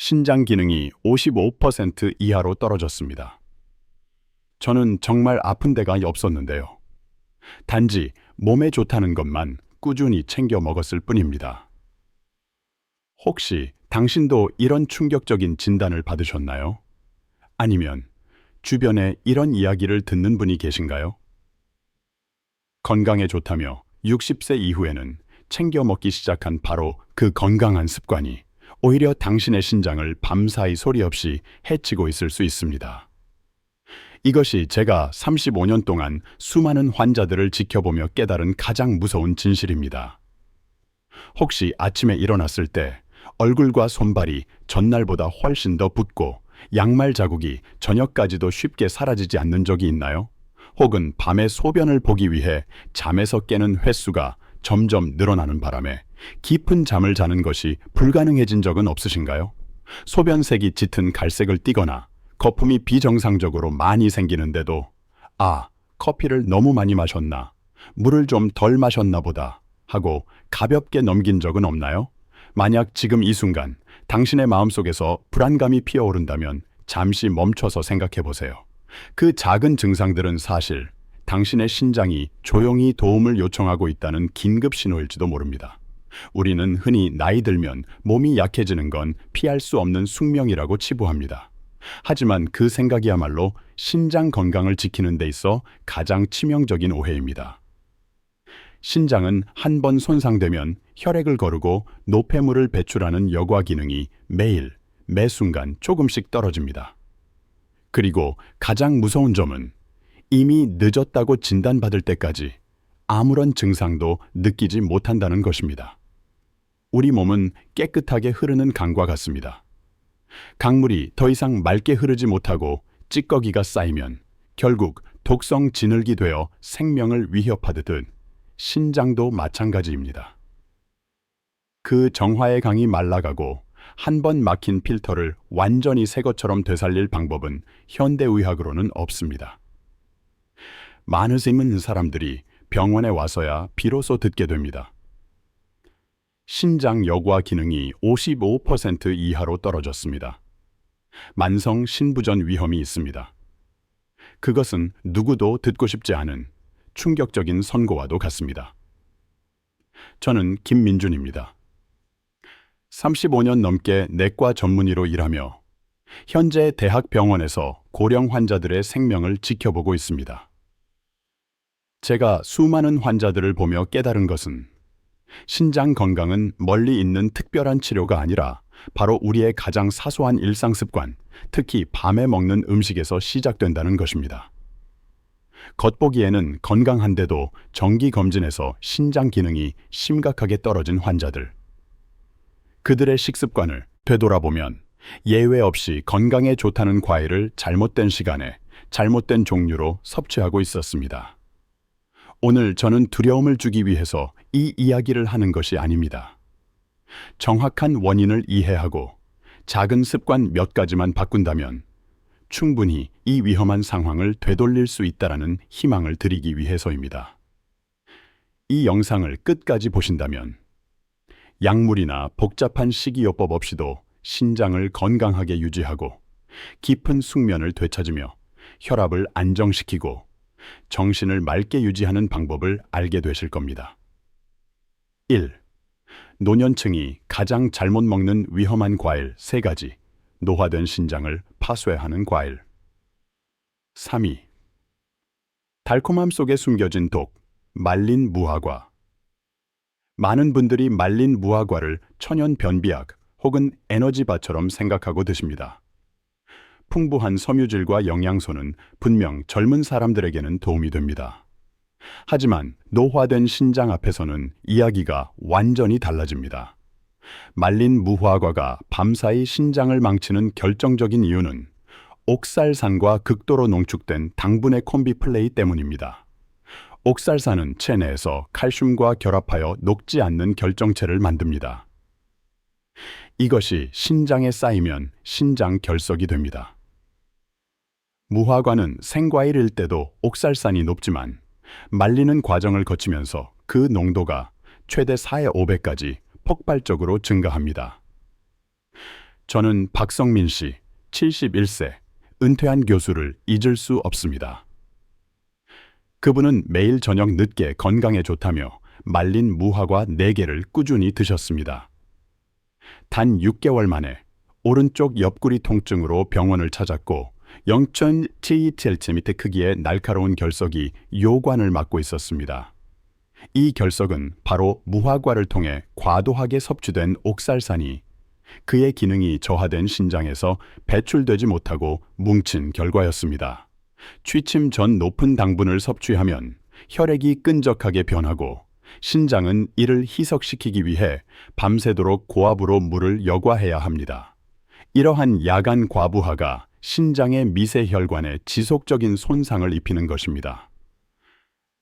신장 기능이 55% 이하로 떨어졌습니다. 저는 정말 아픈 데가 없었는데요. 단지 몸에 좋다는 것만 꾸준히 챙겨 먹었을 뿐입니다. 혹시 당신도 이런 충격적인 진단을 받으셨나요? 아니면 주변에 이런 이야기를 듣는 분이 계신가요? 건강에 좋다며 60세 이후에는 챙겨 먹기 시작한 바로 그 건강한 습관이 오히려 당신의 신장을 밤사이 소리 없이 해치고 있을 수 있습니다. 이것이 제가 35년 동안 수많은 환자들을 지켜보며 깨달은 가장 무서운 진실입니다. 혹시 아침에 일어났을 때 얼굴과 손발이 전날보다 훨씬 더 붓고 양말 자국이 저녁까지도 쉽게 사라지지 않는 적이 있나요? 혹은 밤에 소변을 보기 위해 잠에서 깨는 횟수가 점점 늘어나는 바람에 깊은 잠을 자는 것이 불가능해진 적은 없으신가요? 소변색이 짙은 갈색을 띠거나 거품이 비정상적으로 많이 생기는데도 커피를 너무 많이 마셨나, 물을 좀 덜 마셨나 보다 하고 가볍게 넘긴 적은 없나요? 만약 지금 이 순간 당신의 마음속에서 불안감이 피어오른다면 잠시 멈춰서 생각해 보세요. 그 작은 증상들은 사실 당신의 신장이 조용히 도움을 요청하고 있다는 긴급 신호일지도 모릅니다. 우리는 흔히 나이 들면 몸이 약해지는 건 피할 수 없는 숙명이라고 치부합니다. 하지만 그 생각이야말로 신장 건강을 지키는 데 있어 가장 치명적인 오해입니다. 신장은 한 번 손상되면 혈액을 거르고 노폐물을 배출하는 여과 기능이 매일, 매 순간 조금씩 떨어집니다. 그리고 가장 무서운 점은 이미 늦었다고 진단받을 때까지 아무런 증상도 느끼지 못한다는 것입니다. 우리 몸은 깨끗하게 흐르는 강과 같습니다. 강물이 더 이상 맑게 흐르지 못하고 찌꺼기가 쌓이면 결국 독성 진흙이 되어 생명을 위협하듯 신장도 마찬가지입니다. 그 정화의 강이 말라가고 한 번 막힌 필터를 완전히 새 것처럼 되살릴 방법은 현대의학으로는 없습니다. 많은 사람들이 병원에 와서야 비로소 듣게 됩니다. 신장 여과 기능이 55% 이하로 떨어졌습니다. 만성 신부전 위험이 있습니다. 그것은 누구도 듣고 싶지 않은 충격적인 선고와도 같습니다. 저는 김민준입니다. 35년 넘게 내과 전문의로 일하며 현재 대학병원에서 고령 환자들의 생명을 지켜보고 있습니다. 제가 수많은 환자들을 보며 깨달은 것은 신장 건강은 멀리 있는 특별한 치료가 아니라 바로 우리의 가장 사소한 일상 습관, 특히 밤에 먹는 음식에서 시작된다는 것입니다. 겉보기에는 건강한데도 정기검진에서 신장 기능이 심각하게 떨어진 환자들. 그들의 식습관을 되돌아보면 예외 없이 건강에 좋다는 과일을 잘못된 시간에 잘못된 종류로 섭취하고 있었습니다. 오늘 저는 두려움을 주기 위해서 이 이야기를 하는 것이 아닙니다. 정확한 원인을 이해하고 작은 습관 몇 가지만 바꾼다면 충분히 이 위험한 상황을 되돌릴 수 있다는 희망을 드리기 위해서입니다. 이 영상을 끝까지 보신다면 약물이나 복잡한 식이요법 없이도 신장을 건강하게 유지하고 깊은 숙면을 되찾으며 혈압을 안정시키고 정신을 맑게 유지하는 방법을 알게 되실 겁니다. 1. 노년층이 가장 잘못 먹는 위험한 과일 3가지, 노화된 신장을 파쇄하는 과일. 3위. 달콤함 속에 숨겨진 독, 말린 무화과. 많은 분들이 말린 무화과를 천연 변비약 혹은 에너지바처럼 생각하고 드십니다. 풍부한 섬유질과 영양소는 분명 젊은 사람들에게는 도움이 됩니다. 하지만 노화된 신장 앞에서는 이야기가 완전히 달라집니다. 말린 무화과가 밤사이 신장을 망치는 결정적인 이유는 옥살산과 극도로 농축된 당분의 콤비 플레이 때문입니다. 옥살산은 체내에서 칼슘과 결합하여 녹지 않는 결정체를 만듭니다. 이것이 신장에 쌓이면 신장 결석이 됩니다. 무화과는 생과일일 때도 옥살산이 높지만 말리는 과정을 거치면서 그 농도가 최대 4의 5배까지 폭발적으로 증가합니다. 저는 박성민 씨, 71세, 은퇴한 교수를 잊을 수 없습니다. 그분은 매일 저녁 늦게 건강에 좋다며 말린 무화과 4개를 꾸준히 드셨습니다. 단 6개월 만에 오른쪽 옆구리 통증으로 병원을 찾았고 0.7cm 크기의 날카로운 결석이 요관을 막고 있었습니다. 이 결석은 바로 무화과를 통해 과도하게 섭취된 옥살산이 그의 기능이 저하된 신장에서 배출되지 못하고 뭉친 결과였습니다. 취침 전 높은 당분을 섭취하면 혈액이 끈적하게 변하고 신장은 이를 희석시키기 위해 밤새도록 고압으로 물을 여과해야 합니다. 이러한 야간 과부하가 신장의 미세혈관에 지속적인 손상을 입히는 것입니다.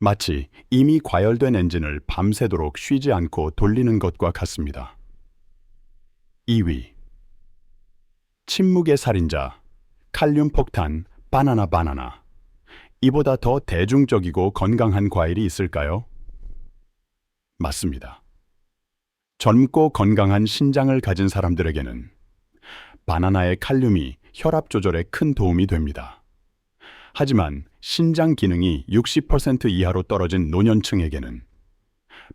마치 이미 과열된 엔진을 밤새도록 쉬지 않고 돌리는 것과 같습니다. 2위. 침묵의 살인자, 칼륨 폭탄, 바나나. 이보다 더 대중적이고 건강한 과일이 있을까요? 맞습니다. 젊고 건강한 신장을 가진 사람들에게는 바나나의 칼륨이 혈압 조절에 큰 도움이 됩니다. 하지만 신장 기능이 60% 이하로 떨어진 노년층에게는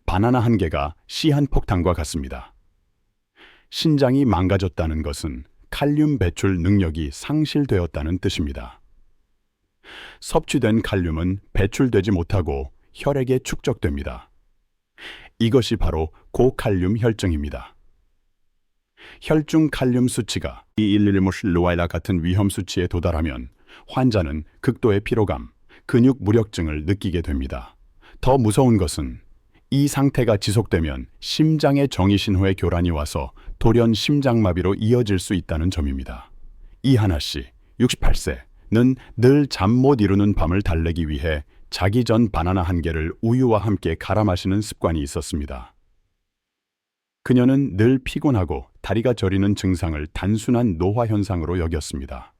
바나나 한 개가 시한폭탄과 같습니다. 신장이 망가졌다는 것은 칼륨 배출 능력이 상실되었다는 뜻입니다. 섭취된 칼륨은 배출되지 못하고 혈액에 축적됩니다. 이것이 바로 고칼륨 혈증입니다. 혈중 칼륨 수치가 211모실루아일라 같은 위험 수치에 도달하면 환자는 극도의 피로감, 근육 무력증을 느끼게 됩니다. 더 무서운 것은 이 상태가 지속되면 심장의 정의신호에 교란이 와서 돌연 심장마비로 이어질 수 있다는 점입니다. 이하나 씨, 68세는 늘 잠 못 이루는 밤을 달래기 위해 자기 전 바나나 한 개를 우유와 함께 갈아 마시는 습관이 있었습니다. 그녀는 늘 피곤하고 다리가 저리는 증상을 단순한 노화 현상으로 여겼습니다.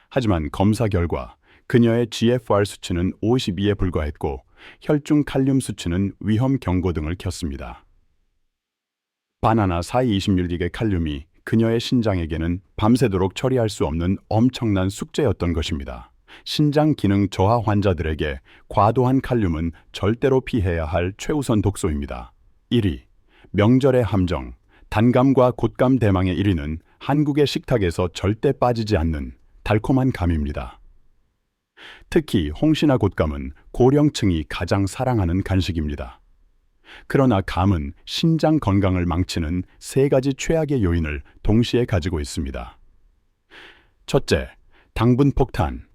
하지만 검사 결과 그녀의 GFR 수치는 52에 불과했고 혈중 칼륨 수치는 위험 경고 등을 켰습니다. 바나나 420mg의 칼륨이 그녀의 신장에게는 밤새도록 처리할 수 없는 엄청난 숙제였던 것입니다. 신장 기능 저하 환자들에게 과도한 칼륨은 절대로 피해야 할 최우선 독소입니다. 1위, 명절의 함정, 단감과 곶감 대망의 1위는 한국의 식탁에서 절대 빠지지 않는 달콤한 감입니다. 특히 홍시나 곶감은 고령층이 가장 사랑하는 간식입니다. 그러나 감은 신장 건강을 망치는 3가지 최악의 요인을 동시에 가지고 있습니다. 첫째, 당분 폭탄.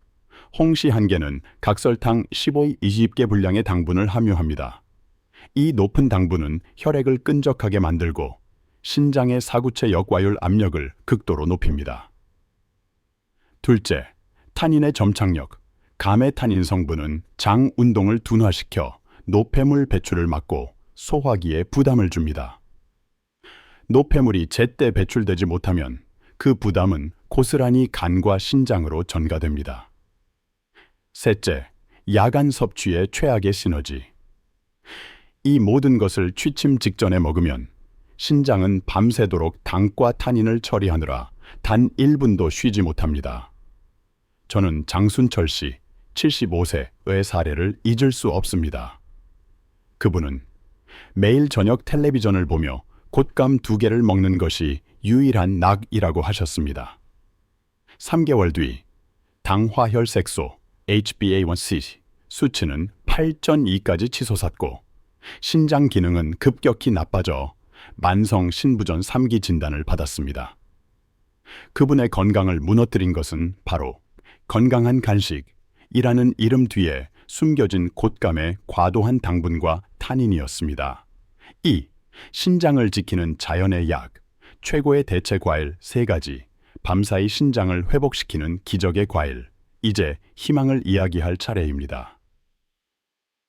홍시 한 개는 각설탕 15-20개 분량의 당분을 함유합니다. 이 높은 당분은 혈액을 끈적하게 만들고 신장의 사구체 역과율 압력을 극도로 높입니다. 둘째, 타닌의 점착력. 감의 타닌 성분은 장 운동을 둔화시켜 노폐물 배출을 막고 소화기에 부담을 줍니다. 노폐물이 제때 배출되지 못하면 그 부담은 고스란히 간과 신장으로 전가됩니다. 셋째, 야간 섭취의 최악의 시너지. 이 모든 것을 취침 직전에 먹으면 신장은 밤새도록 당과 타닌을 처리하느라 단 1분도 쉬지 못합니다. 저는 장순철 씨, 75세의 사례를 잊을 수 없습니다. 그분은 매일 저녁 텔레비전을 보며 곶감 2개를 먹는 것이 유일한 낙이라고 하셨습니다. 3개월 뒤 당화혈색소 HbA1c 수치는 8.2까지 치솟았고 신장 기능은 급격히 나빠져 만성 신부전 3기 진단을 받았습니다. 그분의 건강을 무너뜨린 것은 바로 건강한 간식이라는 이름 뒤에 숨겨진 곶감의 과도한 당분과 타닌이었습니다. 2. 신장을 지키는 자연의 약, 최고의 대체 과일 3가지, 밤사이 신장을 회복시키는 기적의 과일. 이제 희망을 이야기할 차례입니다.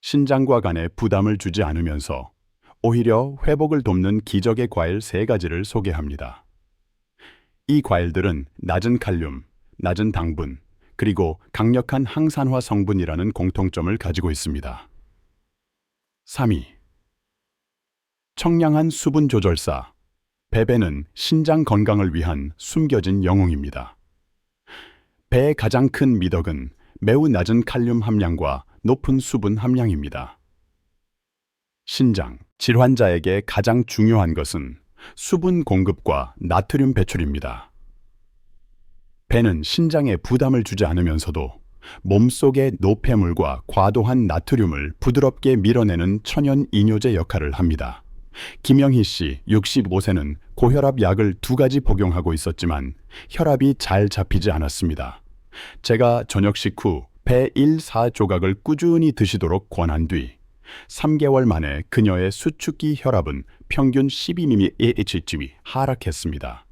신장과 간에 부담을 주지 않으면서 오히려 회복을 돕는 기적의 과일 3가지를 소개합니다. 이 과일들은 낮은 칼륨, 낮은 당분, 그리고 강력한 항산화 성분이라는 공통점을 가지고 있습니다. 3위. 청량한 수분 조절사, 배배는 신장 건강을 위한 숨겨진 영웅입니다. 배의 가장 큰 미덕은 매우 낮은 칼륨 함량과 높은 수분 함량입니다. 신장 질환자에게 가장 중요한 것은 수분 공급과 나트륨 배출입니다. 배는 신장에 부담을 주지 않으면서도 몸속의 노폐물과 과도한 나트륨을 부드럽게 밀어내는 천연 이뇨제 역할을 합니다. 김영희 씨 65세는 고혈압 약을 2가지 복용하고 있었지만 혈압이 잘 잡히지 않았습니다. 제가 저녁 식후 배 1-4조각을 꾸준히 드시도록 권한 뒤 3개월 만에 그녀의 수축기 혈압은 평균 12mmHg 하락했습니다.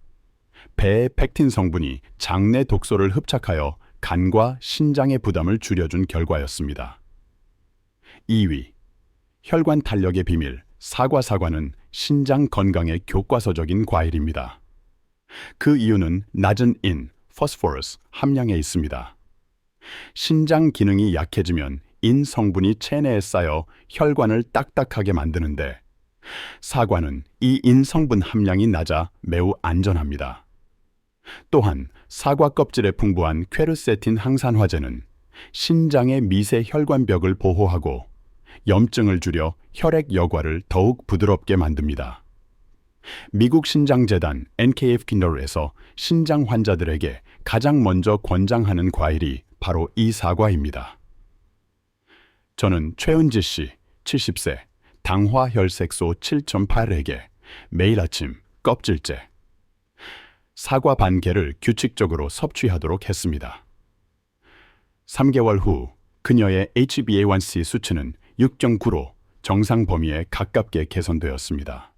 배의 펙틴 성분이 장내 독소를 흡착하여 간과 신장의 부담을 줄여준 결과였습니다. 2위, 혈관 탄력의 비밀. 사과는 신장 건강의 교과서적인 과일입니다. 그 이유는 낮은 포스포러스 함량에 있습니다. 신장 기능이 약해지면 성분이 체내에 쌓여 혈관을 딱딱하게 만드는데 사과는 이 성분 함량이 낮아 매우 안전합니다. 또한 사과 껍질에 풍부한 퀘르세틴 항산화제는 신장의 미세 혈관벽을 보호하고 염증을 줄여 혈액 여과를 더욱 부드럽게 만듭니다. 미국 신장재단 NKF-Kindle에서 신장 환자들에게 가장 먼저 권장하는 과일이 바로 이 사과입니다. 저는 최은지 씨, 70세, 당화혈색소 7.8에게 매일 아침 껍질째 사과 반 개를 규칙적으로 섭취하도록 했습니다. 3개월 후 그녀의 HbA1c 수치는 6.9로 정상 범위에 가깝게 개선되었습니다.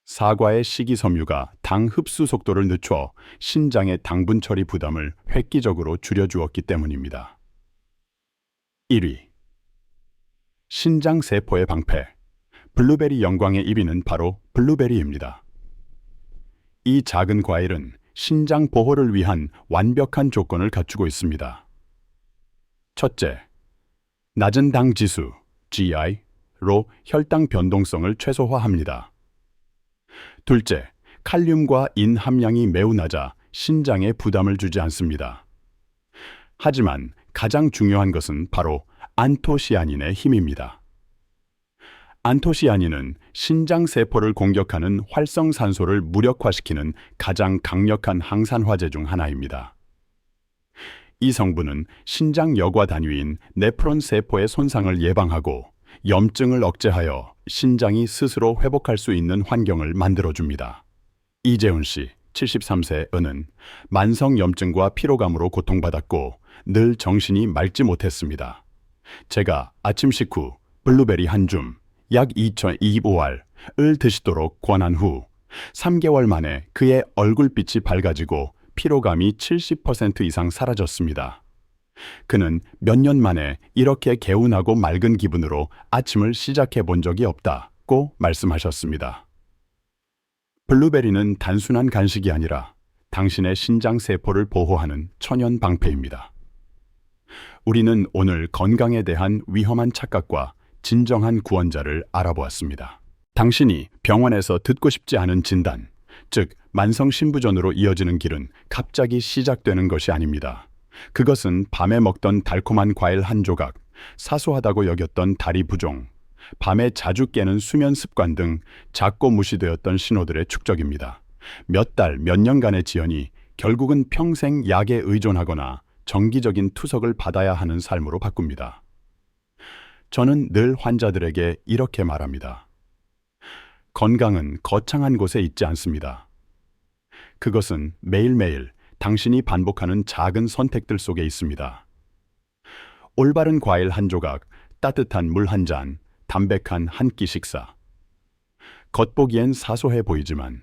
사과의 식이섬유가 당 흡수 속도를 늦춰 신장의 당분 처리 부담을 획기적으로 줄여주었기 때문입니다. 1위, 신장 세포의 방패, 블루베리 영광의 1위는 바로 블루베리입니다. 이 작은 과일은 신장 보호를 위한 완벽한 조건을 갖추고 있습니다. 첫째, 낮은 당 지수, GI로 혈당 변동성을 최소화합니다. 둘째, 칼륨과 인 함량이 매우 낮아 신장에 부담을 주지 않습니다. 하지만 가장 중요한 것은 바로 안토시아닌의 힘입니다. 안토시아닌은 신장 세포를 공격하는 활성산소를 무력화시키는 가장 강력한 항산화제 중 하나입니다. 이 성분은 신장 여과 단위인 네프론 세포의 손상을 예방하고 염증을 억제하여 신장이 스스로 회복할 수 있는 환경을 만들어줍니다. 이재훈 씨, 73세는 만성 염증과 피로감으로 고통받았고 늘 정신이 맑지 못했습니다. 제가 아침 식후 블루베리 한 줌, 약 2025알을 드시도록 권한 후 3개월 만에 그의 얼굴빛이 밝아지고 피로감이 70% 이상 사라졌습니다. 그는 몇 년 만에 이렇게 개운하고 맑은 기분으로 아침을 시작해 본 적이 없다고 말씀하셨습니다. 블루베리는 단순한 간식이 아니라 당신의 신장 세포를 보호하는 천연 방패입니다. 우리는 오늘 건강에 대한 위험한 착각과 진정한 구원자를 알아보았습니다. 당신이 병원에서 듣고 싶지 않은 진단, 즉 만성 신부전으로 이어지는 길은 갑자기 시작되는 것이 아닙니다. 그것은 밤에 먹던 달콤한 과일 한 조각, 사소하다고 여겼던 다리 부종, 밤에 자주 깨는 수면 습관 등 작고 무시되었던 신호들의 축적입니다. 몇 달, 몇 년간의 지연이 결국은 평생 약에 의존하거나 정기적인 투석을 받아야 하는 삶으로 바꿉니다. 저는 늘 환자들에게 이렇게 말합니다. 건강은 거창한 곳에 있지 않습니다. 그것은 매일매일 당신이 반복하는 작은 선택들 속에 있습니다. 올바른 과일 한 조각, 따뜻한 물 한 잔, 담백한 한 끼 식사. 겉보기엔 사소해 보이지만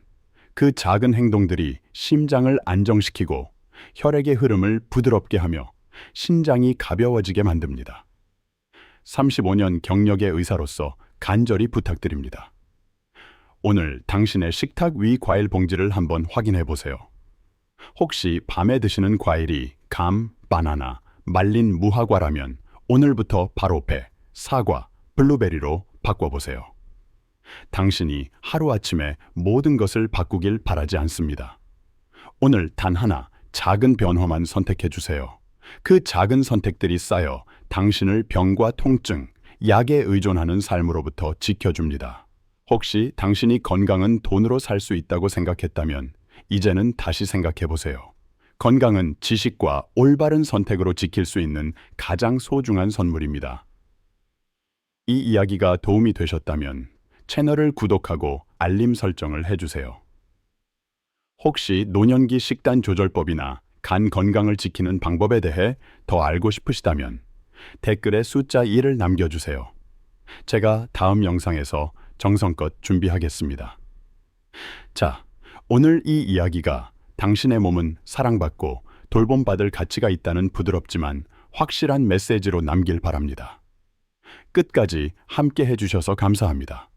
그 작은 행동들이 심장을 안정시키고 혈액의 흐름을 부드럽게 하며 신장이 가벼워지게 만듭니다. 35년 경력의 의사로서 간절히 부탁드립니다. 오늘 당신의 식탁 위 과일 봉지를 한번 확인해 보세요. 혹시 밤에 드시는 과일이 감, 바나나, 말린 무화과라면 오늘부터 바로 배, 사과, 블루베리로 바꿔보세요. 당신이 하루아침에 모든 것을 바꾸길 바라지 않습니다. 오늘 단 하나 작은 변화만 선택해 주세요. 그 작은 선택들이 쌓여 당신을 병과 통증, 약에 의존하는 삶으로부터 지켜줍니다. 혹시 당신이 건강은 돈으로 살 수 있다고 생각했다면 이제는 다시 생각해 보세요. 건강은 지식과 올바른 선택으로 지킬 수 있는 가장 소중한 선물입니다. 이 이야기가 도움이 되셨다면 채널을 구독하고 알림 설정을 해주세요. 혹시 노년기 식단 조절법이나 간 건강을 지키는 방법에 대해 더 알고 싶으시다면 댓글에 숫자 1을 남겨주세요. 제가 다음 영상에서 정성껏 준비하겠습니다. 자, 오늘 이 이야기가 당신의 몸은 사랑받고 돌봄받을 가치가 있다는 부드럽지만 확실한 메시지로 남길 바랍니다. 끝까지 함께 해주셔서 감사합니다.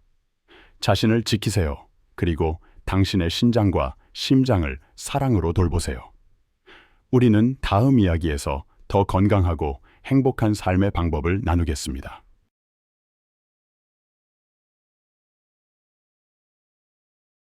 자신을 지키세요. 그리고 당신의 신장과 심장을 사랑으로 돌보세요. 우리는 다음 이야기에서 더 건강하고 행복한 삶의 방법을 나누겠습니다.